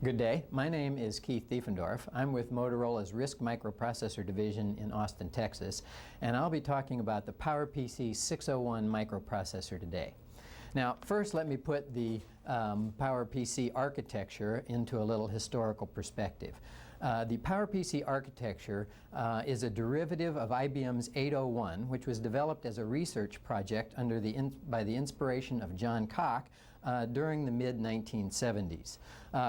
Good day. My name is Keith Diefendorff. I'm with Motorola's RISC Microprocessor division in Austin, Texas, and I'll be talking about the PowerPC 601 microprocessor today. Now, first let me put the PowerPC architecture into a little historical perspective. The PowerPC architecture is a derivative of IBM's 801, which was developed as a research project by the inspiration of John Koch during the mid-1970s.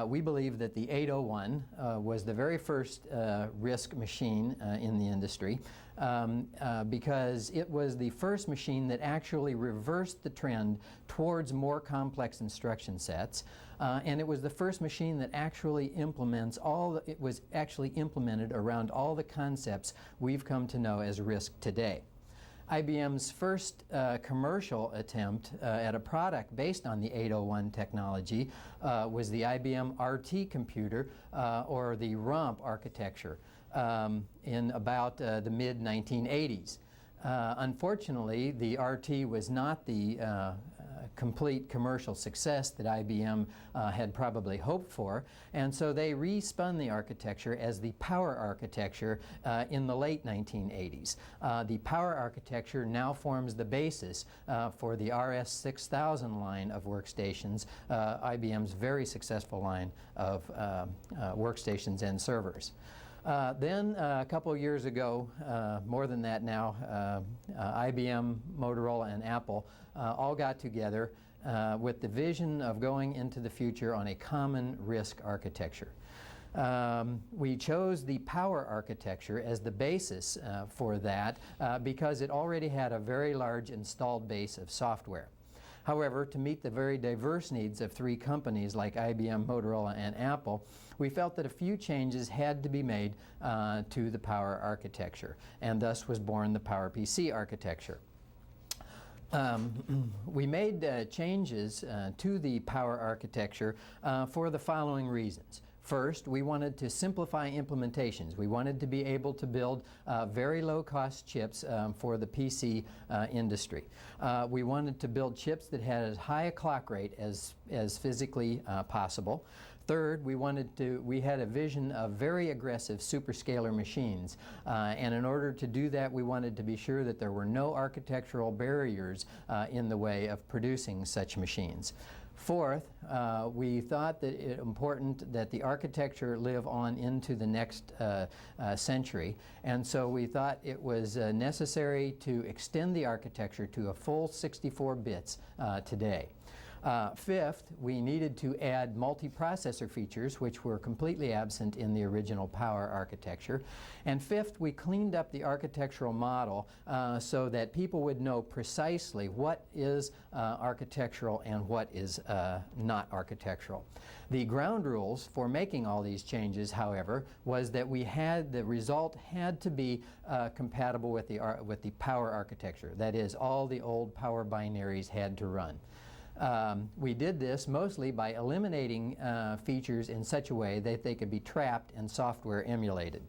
We believe that the 801 was the very first RISC machine in the industry because it was the first machine that actually reversed the trend towards more complex instruction sets, and it was the first machine that actually it was actually implemented around all the concepts we've come to know as RISC today. IBM's first commercial attempt at a product based on the 801 technology was the IBM RT computer, or the ROMP architecture, in about the mid-1980s. Unfortunately, the RT was not the complete commercial success that IBM had probably hoped for, and so they respun the architecture as the POWER architecture in the late 1980s. The POWER architecture now forms the basis for the RS6000 line of workstations, IBM's very successful line of workstations and servers. Then a couple of years ago, more than that now, IBM, Motorola, and Apple all got together with the vision of going into the future on a common RISC architecture. We chose the POWER architecture as the basis for that because it already had a very large installed base of software. However, to meet the very diverse needs of three companies like IBM, Motorola, and Apple, we felt that a few changes had to be made to the POWER architecture, and thus was born the PowerPC architecture. We made changes to the POWER architecture for the following reasons. First, we wanted to simplify implementations. We wanted to be able to build very low-cost chips for the PC industry. We wanted to build chips that had as high a clock rate as physically possible. Third, we had a vision of very aggressive superscalar machines, and in order to do that, we wanted to be sure that there were no architectural barriers in the way of producing such machines. Fourth, we thought that it important that the architecture live on into the next century, and so we thought it was necessary to extend the architecture to a full 64 bits today. Fifth, we needed to add multiprocessor features which were completely absent in the original POWER architecture. And fifth, we cleaned up the architectural model so that people would know precisely what is architectural and what is not architectural. The ground rules for making all these changes, however, was that the result had to be compatible with the POWER architecture. That is, all the old POWER binaries had to run. We did this mostly by eliminating features in such a way that they could be trapped and software emulated.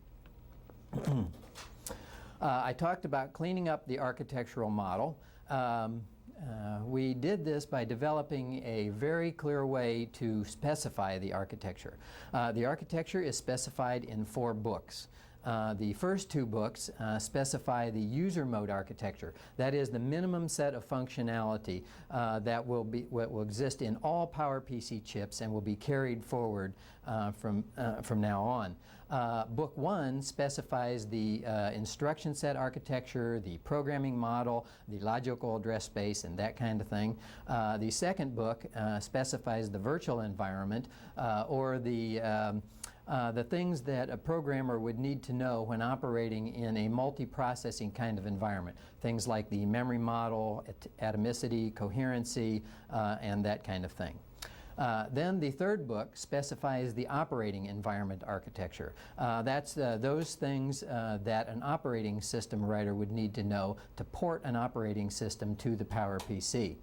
I talked about cleaning up the architectural model. We did this by developing a very clear way to specify the architecture. The architecture is specified in 4 books. The first 2 books specify the user mode architecture. That is the minimum set of functionality that will exist in all PowerPC chips and will be carried forward from now on. Book 1 specifies the instruction set architecture, the programming model, the logical address space, and that kind of thing. The second book specifies the virtual environment, or the things that a programmer would need to know when operating in a multi-processing kind of environment. Things like the memory model, atomicity, coherency, and that kind of thing. Then the third book specifies the operating environment architecture. That's those things that an operating system writer would need to know to port an operating system to the PowerPC.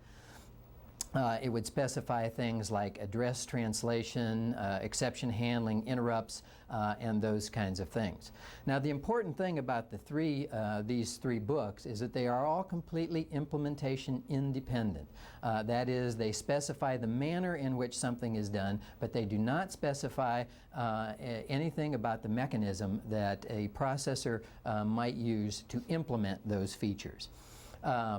It would specify things like address translation, exception handling, interrupts, and those kinds of things. Now, the important thing about these three books is that they are all completely implementation independent. That is, they specify the manner in which something is done, but they do not specify anything about the mechanism that a processor might use to implement those features.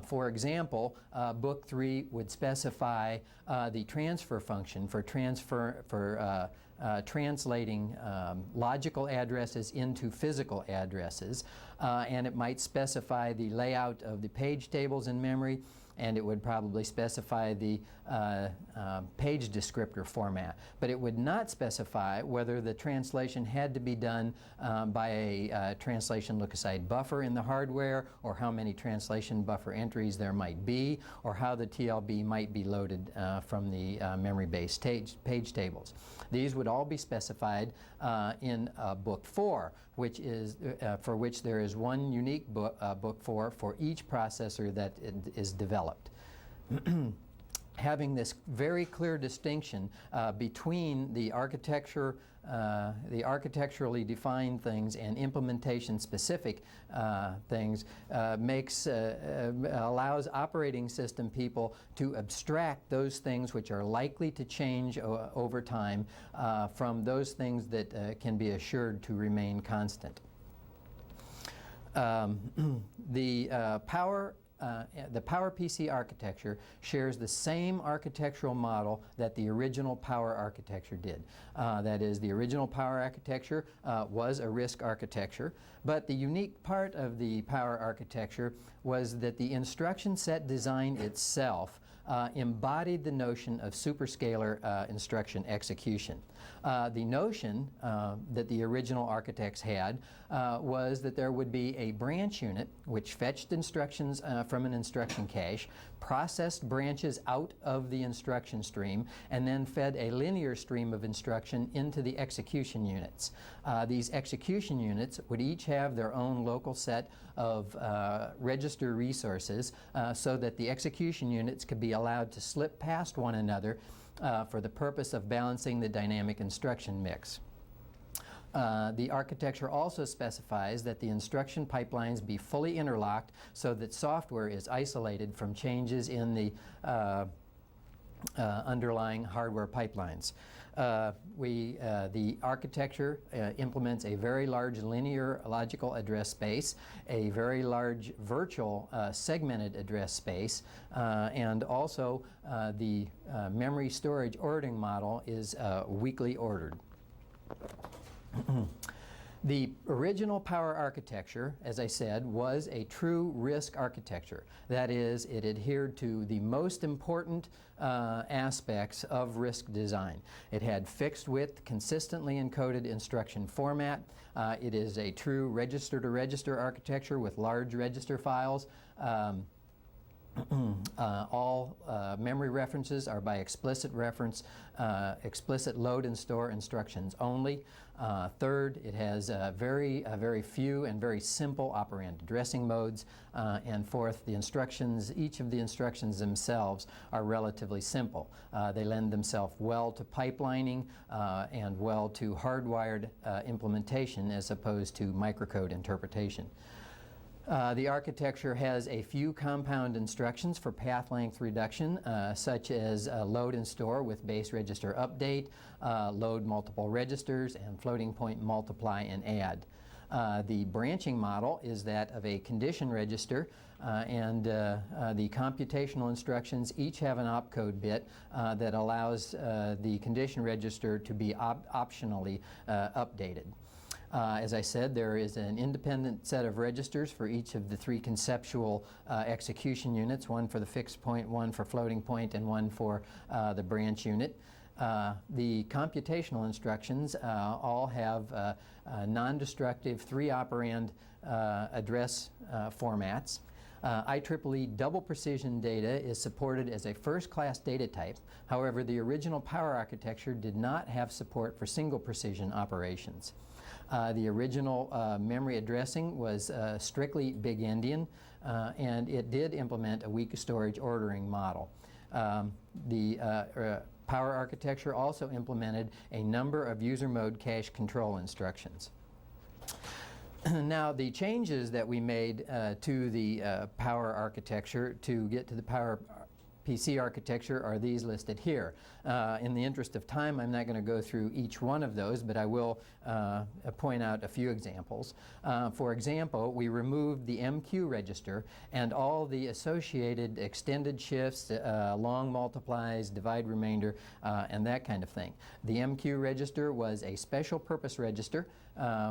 For example, Book 3 would specify the transfer function for translating logical addresses into physical addresses, and it might specify the layout of the page tables in memory, and it would probably specify the page descriptor format. But it would not specify whether the translation had to be done by a translation look-aside buffer in the hardware, or how many translation buffer entries there might be, or how the TLB might be loaded from the memory-based page tables. These would all be specified in Book 4, which is, for which there is one unique Book 4 for each processor that is developed. Having this very clear distinction between the architecture, the architecturally defined things and implementation-specific things allows operating system people to abstract those things which are likely to change over time from those things that can be assured to remain constant. The PowerPC architecture shares the same architectural model that the original Power architecture did. That is, the original Power architecture was a RISC architecture, but the unique part of the Power architecture was that the instruction set design itself embodied the notion of superscalar instruction execution. The notion that the original architects had was that there would be a branch unit which fetched instructions from an instruction cache, processed branches out of the instruction stream, and then fed a linear stream of instruction into the execution units. These execution units would each have their own local set of register resources so that the execution units could be allowed to slip past one another for the purpose of balancing the dynamic instruction mix. The architecture also specifies that the instruction pipelines be fully interlocked so that software is isolated from changes in the underlying hardware pipelines. The architecture implements a very large linear logical address space, a very large virtual segmented address space, and also the memory storage ordering model is weakly ordered. The original Power architecture, as I said, was a true RISC architecture. That is, it adhered to the most important aspects of RISC design. It had fixed width, consistently encoded instruction format. It is a true register-to-register architecture with large register files. All memory references are by explicit reference, explicit load and store instructions only. Third, it has very few and very simple operand addressing modes. And fourth, the instructions, each of the instructions themselves are relatively simple. They lend themselves well to pipelining and well to hardwired implementation as opposed to microcode interpretation. The architecture has a few compound instructions for path length reduction, such as load and store with base register update, load multiple registers, and floating point multiply and add. The branching model is that of a condition register, and the computational instructions each have an opcode bit that allows the condition register to be optionally updated. As I said, there is an independent set of registers for each of the three conceptual execution units, one for the fixed point, one for floating point, and one for the branch unit. The computational instructions all have non-destructive 3-operand address formats. IEEE double precision data is supported as a first-class data type. However, the original Power architecture did not have support for single precision operations. The original memory addressing was strictly big-endian, and it did implement a weak storage ordering model. Power architecture also implemented a number of user mode cache control instructions. Now, the changes that we made to the Power architecture to get to the PowerPC architecture are these listed here. In the interest of time, I'm not going to go through each one of those, but I will point out a few examples. For example, we removed the MQ register and all the associated extended shifts, long multiplies, divide remainder, and that kind of thing. The MQ register was a special purpose register,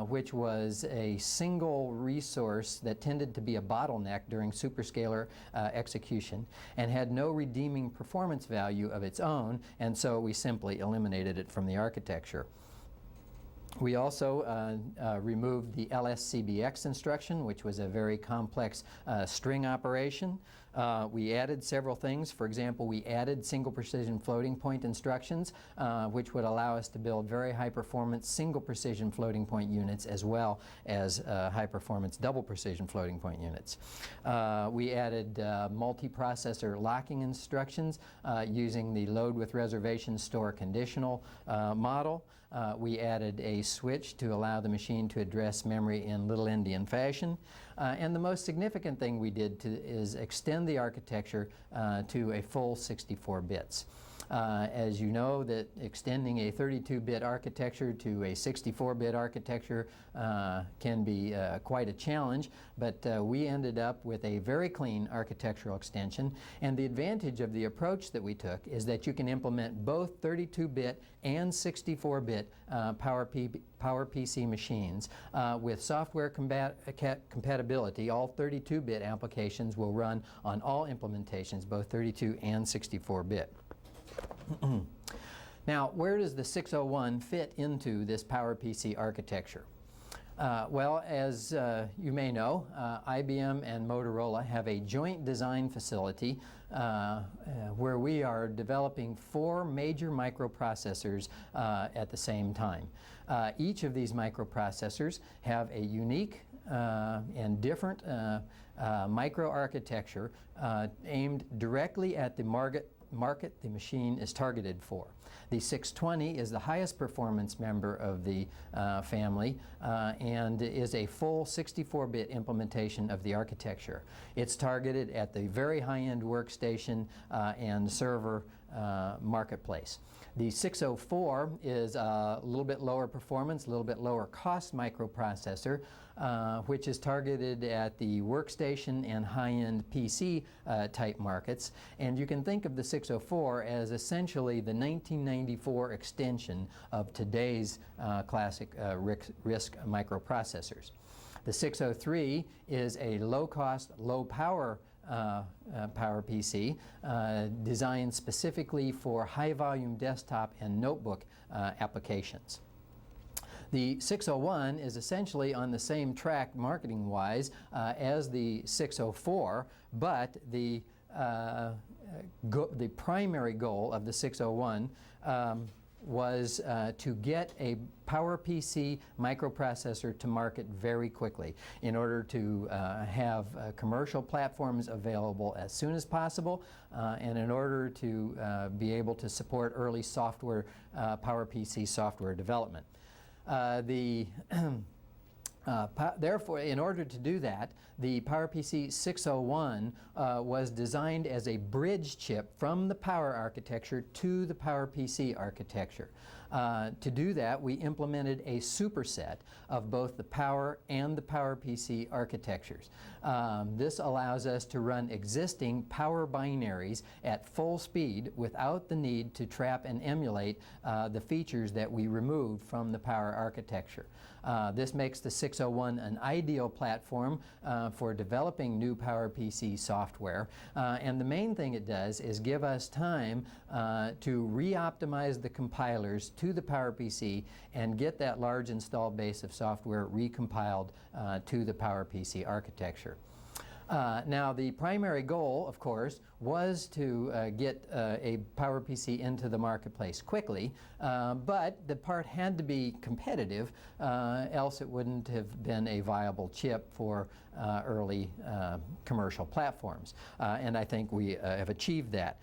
which was a single resource that tended to be a bottleneck during superscalar execution and had no redeeming performance value of its own, and so we simply eliminated it from the architecture. We also removed the LSCBX instruction, which was a very complex string operation. We added several things. For example, we added single precision floating point instructions, which would allow us to build very high performance single precision floating point units as well as high performance double precision floating point units. We added multiprocessor locking instructions using the load with reservation store conditional model. We added a switch to allow the machine to address memory in Little Endian fashion. And the most significant thing we did is extend the architecture to a full 64 bits. As you know, that extending a 32-bit architecture to a 64-bit architecture can be quite a challenge, but we ended up with a very clean architectural extension, and the advantage of the approach that we took is that you can implement both 32-bit and 64-bit PowerPC machines with software compatibility. All 32-bit applications will run on all implementations, both 32 and 64-bit. Now, where does the 601 fit into this PowerPC architecture? Well, as you may know, IBM and Motorola have a joint design facility where we are developing 4 major microprocessors at the same time. Each of these microprocessors have a unique and different microarchitecture aimed directly at the market the machine is targeted for. The 620 is the highest performance member of the family and is a full 64-bit implementation of the architecture. It's targeted at the very high-end workstation and server marketplace. The 604 is a little bit lower performance, a little bit lower cost microprocessor, which is targeted at the workstation and high-end PC type markets. And you can think of the 604 as essentially the 1994 extension of today's classic RISC microprocessors. The 603 is a low-cost, low-power PowerPC designed specifically for high-volume desktop and notebook applications. The 601 is essentially on the same track marketing-wise as the 604, but the primary goal of the 601 was to get a PowerPC microprocessor to market very quickly in order to have commercial platforms available as soon as possible and in order to be able to support early software, PowerPC software development. Therefore, in order to do that, the PowerPC 601 was designed as a bridge chip from the Power architecture to the PowerPC architecture. To do that, we implemented a superset of both the Power and the PowerPC architectures. This allows us to run existing Power binaries at full speed without the need to trap and emulate the features that we removed from the Power architecture. This makes the 601 an ideal platform for developing new PowerPC software. And the main thing it does is give us time to re-optimize the compilers to the PowerPC and get that large installed base of software recompiled to the PowerPC architecture. Now, the primary goal, of course, was to get a PowerPC into the marketplace quickly, but the part had to be competitive, else it wouldn't have been a viable chip for early commercial platforms. And I think we have achieved that.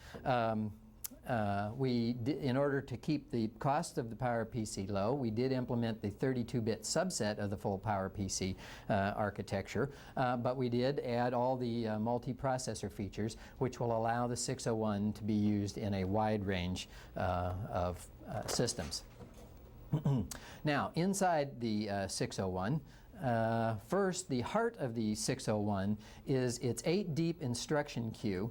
In order to keep the cost of the PowerPC low, we did implement the 32-bit subset of the full PowerPC architecture, but we did add all the multiprocessor features, which will allow the 601 to be used in a wide range of systems. Now, inside the 601, first, the heart of the 601 is its 8-deep instruction queue,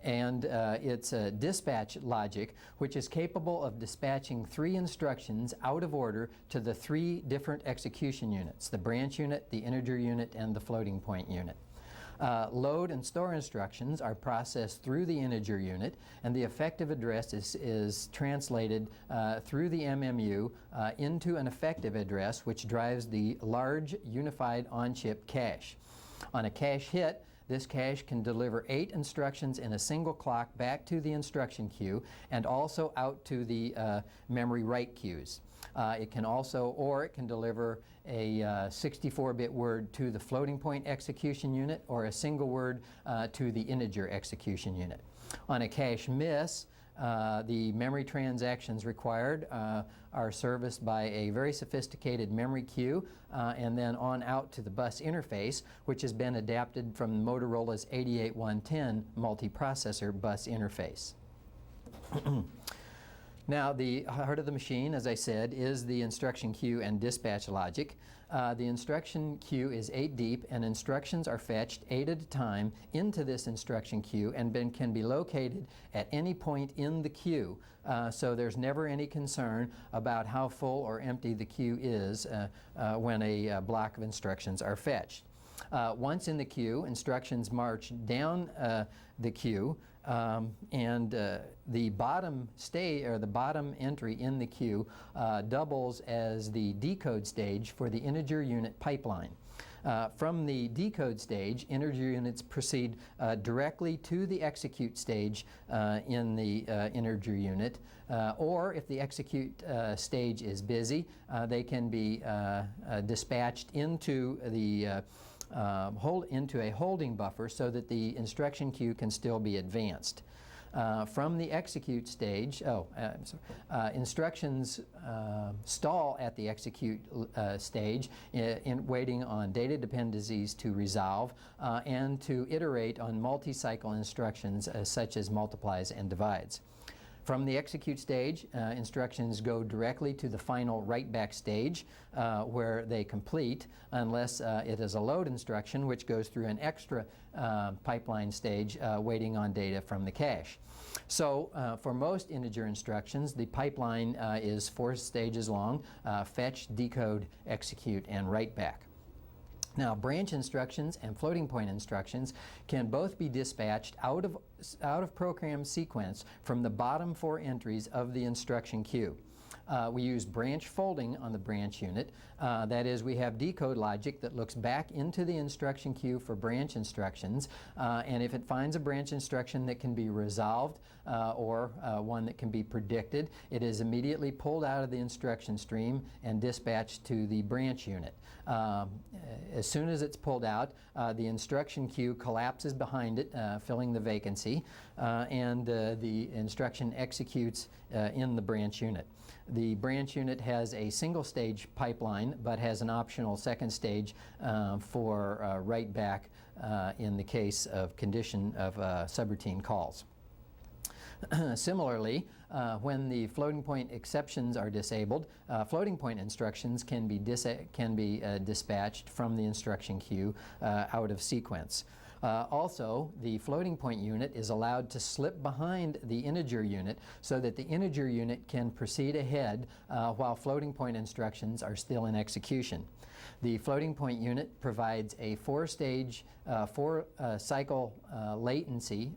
and it's a dispatch logic, which is capable of dispatching 3 instructions out of order to the 3 different execution units: the branch unit, the integer unit, and the floating point unit. Load and store instructions are processed through the integer unit, and the effective address is translated through the MMU into an effective address, which drives the large unified on-chip cache. On a cache hit, this cache can deliver 8 instructions in a single clock back to the instruction queue and also out to the memory write queues. It can deliver a 64-bit word to the floating point execution unit or a single word to the integer execution unit. On a cache miss, the memory transactions required are serviced by a very sophisticated memory queue and then on out to the bus interface, which has been adapted from Motorola's 88110 multiprocessor bus interface. Now, the heart of the machine, as I said, is the instruction queue and dispatch logic. The instruction queue is 8 deep, and instructions are fetched 8 at a time into this instruction queue and can be located at any point in the queue. So there's never any concern about how full or empty the queue is when a block of instructions are fetched. Once in the queue, instructions march down the queue, and the bottom entry in the queue doubles as the decode stage for the integer unit pipeline. From the decode stage, integer units proceed directly to the execute stage in the integer unit, or if the execute stage is busy, they can be dispatched into the into a holding buffer so that the instruction queue can still be advanced. From the execute stage, instructions stall at the execute stage in waiting on data dependencies to resolve and to iterate on multi-cycle instructions such as multiplies and divides. From the execute stage, instructions go directly to the final write-back stage where they complete, unless it is a load instruction, which goes through an extra pipeline stage waiting on data from the cache. So for most integer instructions, the pipeline is 4 stages long: fetch, decode, execute, and write back. Now, branch instructions and floating point instructions can both be dispatched out of program sequence from the bottom 4 entries of the instruction queue. We use branch folding on the branch unit. That is, we have decode logic that looks back into the instruction queue for branch instructions, and if it finds a branch instruction that can be resolved or one that can be predicted, it is immediately pulled out of the instruction stream and dispatched to the branch unit. As soon as it's pulled out, the instruction queue collapses behind it, filling the vacancy, and the instruction executes in the branch unit. The branch unit has a single stage pipeline but has an optional second stage for write back in the case of condition of subroutine calls. Similarly, when the floating point exceptions are disabled, floating point instructions can be dispatched from the instruction queue out of sequence. Also, the floating point unit is allowed to slip behind the integer unit so that the integer unit can proceed ahead while floating point instructions are still in execution. The floating point unit provides a four-stage, four-cycle latency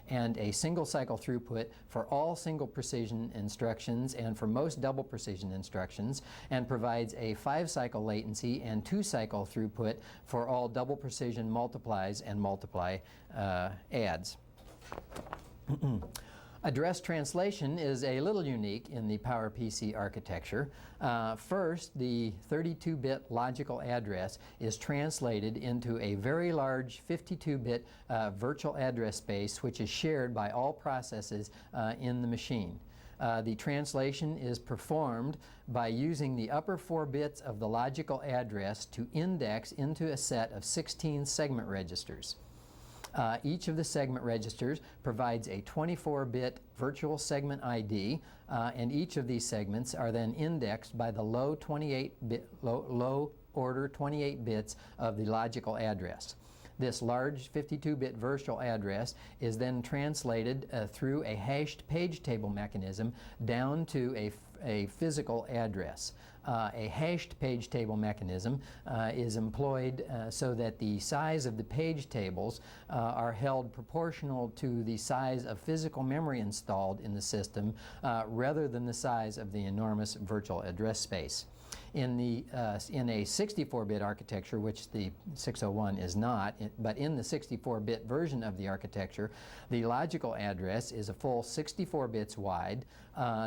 and a single cycle throughput for all single precision instructions and for most double precision instructions, and provides a 5-cycle latency and 2-cycle throughput for all double precision multiplies and multiply adds. Address translation is a little unique in the PowerPC architecture. First, the 32-bit logical address is translated into a very large 52-bit virtual address space, which is shared by all processes in the machine. The translation is performed by using the upper 4 bits of the logical address to index into a set of 16 segment registers. Each of the segment registers provides a 24-bit virtual segment ID, and each of these segments are then indexed by the low order 28 bits of the logical address. This large 52-bit virtual address is then translated through a hashed page table mechanism down to a physical address. A hashed page table mechanism is employed so that the size of the page tables are held proportional to the size of physical memory installed in the system rather than the size of the enormous virtual address space. In a 64-bit architecture, which the 601 is not, but in the 64-bit version of the architecture, the logical address is a full 64 bits wide,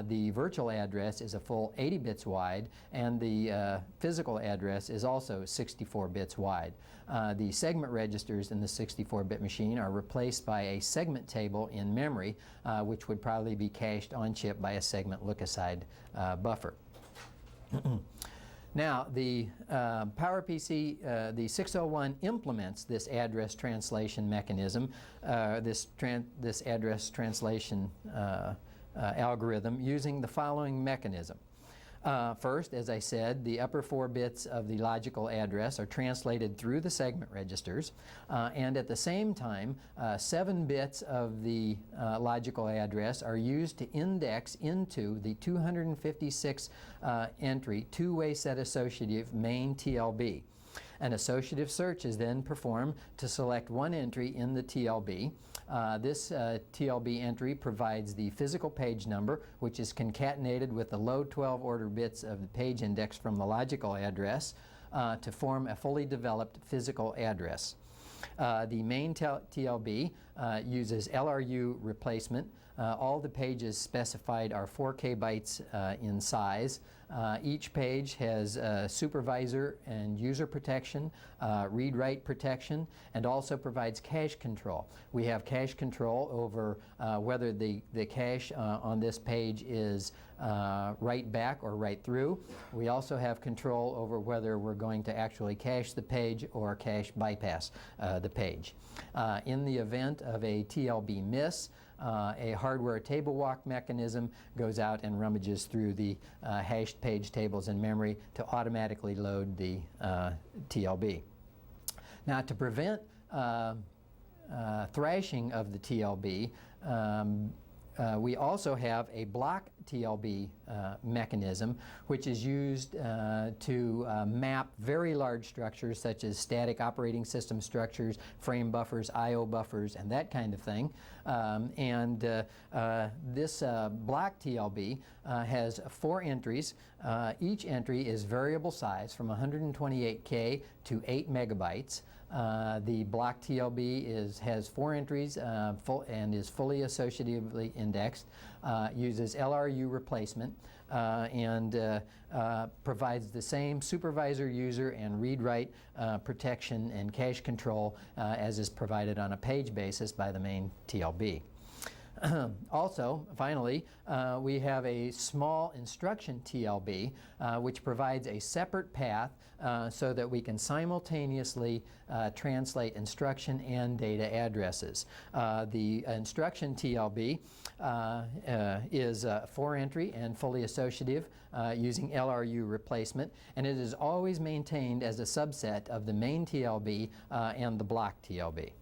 the virtual address is a full 80 bits wide, and the physical address is also 64 bits wide. The segment registers in the 64-bit machine are replaced by a segment table in memory, which would probably be cached on chip by a segment look-aside buffer. Now, the PowerPC, the 601 implements this address translation mechanism, this address translation algorithm using the following mechanism. First, as I said, the upper 4 bits of the logical address are translated through the segment registers, and at the same time, 7 bits of the logical address are used to index into the 256 entry two-way set associative main TLB. An associative search is then performed to select one entry in the TLB. This TLB entry provides the physical page number, which is concatenated with the low 12 order bits of the page index from the logical address to form a fully developed physical address. The main TLB uses LRU replacement. All the pages specified are 4K bytes in size. Each page has supervisor and user protection, read-write protection, and also provides cache control. We have cache control over whether the cache on this page is write back or write through. We also have control over whether we're going to actually cache the page or cache bypass the page. In the event of a TLB miss, a hardware table walk mechanism goes out and rummages through the hashed page tables in memory to automatically load the TLB. Now, to prevent thrashing of the TLB, we also have a block TLB mechanism, which is used to map very large structures such as static operating system structures, frame buffers, I/O buffers, and that kind of thing. This block TLB has 4 entries. Each entry is variable size from 128K to 8 megabytes. The block TLB has 4 entries and is fully associatively indexed, uses LRU replacement, and provides the same supervisor, user, and read-write protection and cache control as is provided on a page basis by the main TLB. Also, finally, we have a small instruction TLB which provides a separate path so that we can simultaneously translate instruction and data addresses. The instruction TLB is 4 entry and fully associative using LRU replacement, and it is always maintained as a subset of the main TLB and the block TLB.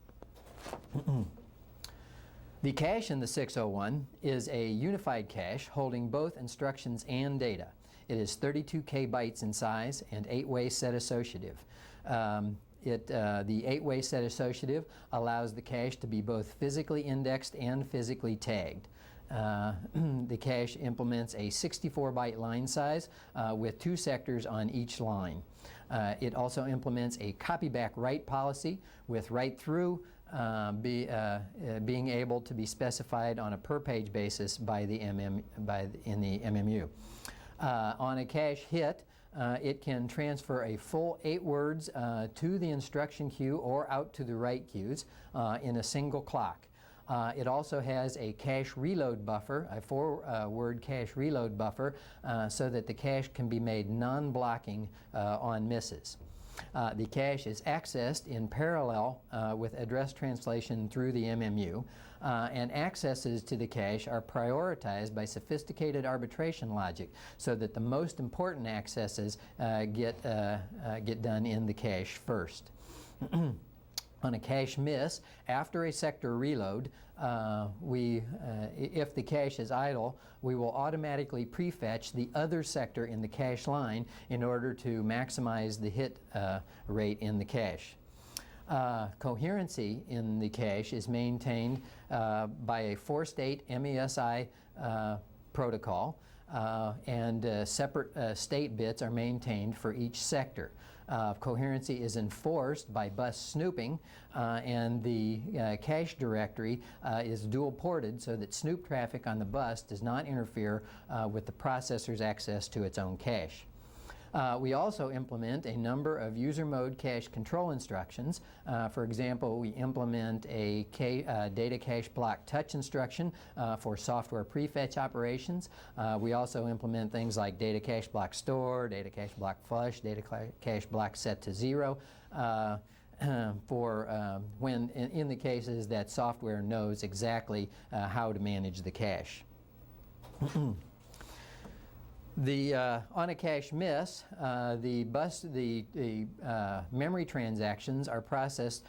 The cache in the 601 is a unified cache holding both instructions and data. It is 32 bytes in size and 8-way set associative. The 8-way set associative allows the cache to be both physically indexed and physically tagged. The cache implements a 64-byte line size with 2 sectors on each line. It also implements a copy-back write policy with write-through being able to be specified on a per-page basis by the in the MMU. On a cache hit, it can transfer a full 8 words to the instruction queue or out to the write queues in a single clock. It also has a cache reload buffer, a 4-word cache reload buffer, so that the cache can be made non-blocking on misses. The cache is accessed in parallel with address translation through the MMU, and accesses to the cache are prioritized by sophisticated arbitration logic so that the most important accesses get done in the cache first. On a cache miss, after a sector reload, if the cache is idle, we will automatically prefetch the other sector in the cache line in order to maximize the hit rate in the cache. Coherency in the cache is maintained by a 4-state MESI protocol, and separate state bits are maintained for each sector. Coherency is enforced by bus snooping, and the cache directory is dual ported so that snoop traffic on the bus does not interfere with the processor's access to its own cache. We also implement a number of user mode cache control instructions. For example, we implement a data cache block touch instruction for software prefetch operations. We also implement things like data cache block store, data cache block flush, data cache block set to 0 for when in the cases that software knows exactly how to manage the cache. On a cache miss, the memory transactions are processed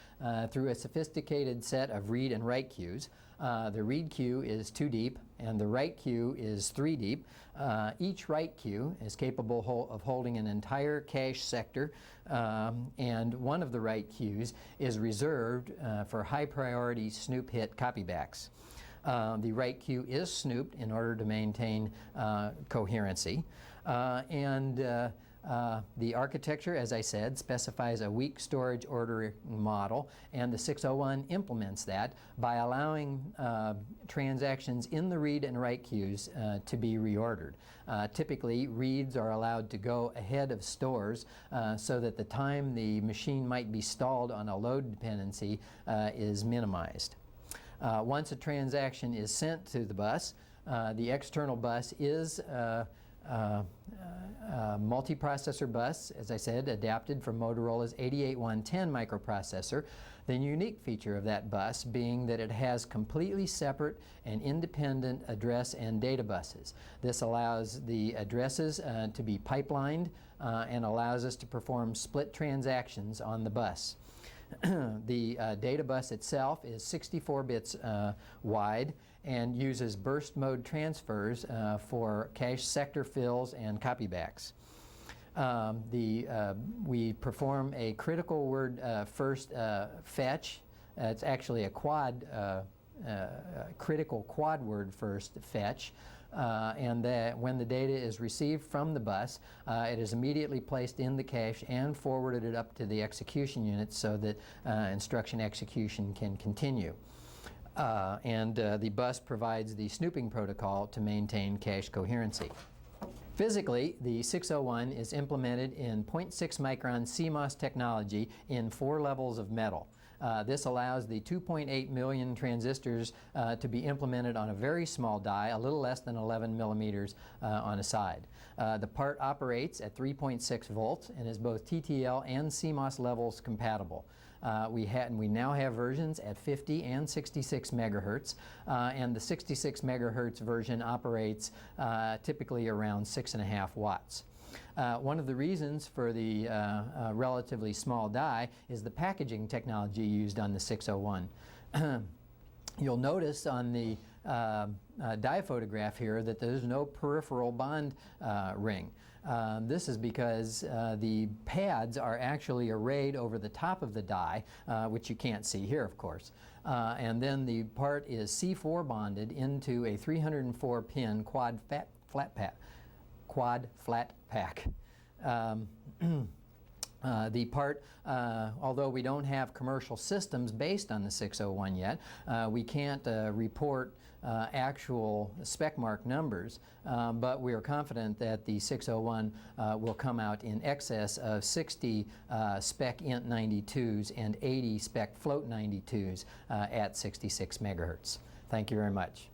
through a sophisticated set of read and write queues. The read queue is 2 deep and the write queue is 3 deep. Each write queue is capable of holding an entire cache sector, and one of the write queues is reserved for high priority snoop hit copybacks. The write queue is snooped in order to maintain coherency, and the architecture, as I said, specifies a weak storage ordering model, and the 601 implements that by allowing transactions in the read and write queues to be reordered. Typically, reads are allowed to go ahead of stores so that the time the machine might be stalled on a load dependency is minimized. Once a transaction is sent to the bus, the external bus is multiprocessor bus, as I said, adapted from Motorola's 88110 microprocessor. The unique feature of that bus being that it has completely separate and independent address and data buses. This allows the addresses to be pipelined and allows us to perform split transactions on the bus. The data bus itself is 64 bits wide and uses burst mode transfers for cache sector fills and copybacks. We perform a critical word first fetch. It's actually a critical quad word first fetch. And when the data is received from the bus, it is immediately placed in the cache and forwarded up to the execution unit so that instruction execution can continue. The bus provides the snooping protocol to maintain cache coherency. Physically, the 601 is implemented in 0.6 micron CMOS technology in 4 levels of metal. This allows the 2.8 million transistors to be implemented on a very small die, a little less than 11 millimeters on a side. The part operates at 3.6 volts and is both TTL and CMOS levels compatible. We now have versions at 50 and 66 megahertz, and the 66 megahertz version operates typically around 6.5 watts. One of the reasons for the relatively small die is the packaging technology used on the 601. You'll notice on the die photograph here that there's no peripheral bond ring. This is because the pads are actually arrayed over the top of the die, which you can't see here, of course. And then the part is C4 bonded into a 304-pin quad flat pack. The part, although we don't have commercial systems based on the 601 yet, we can't report actual spec mark numbers, but we are confident that the 601 will come out in excess of 60 spec int 92s and 80 spec float 92s at 66 megahertz. Thank you very much.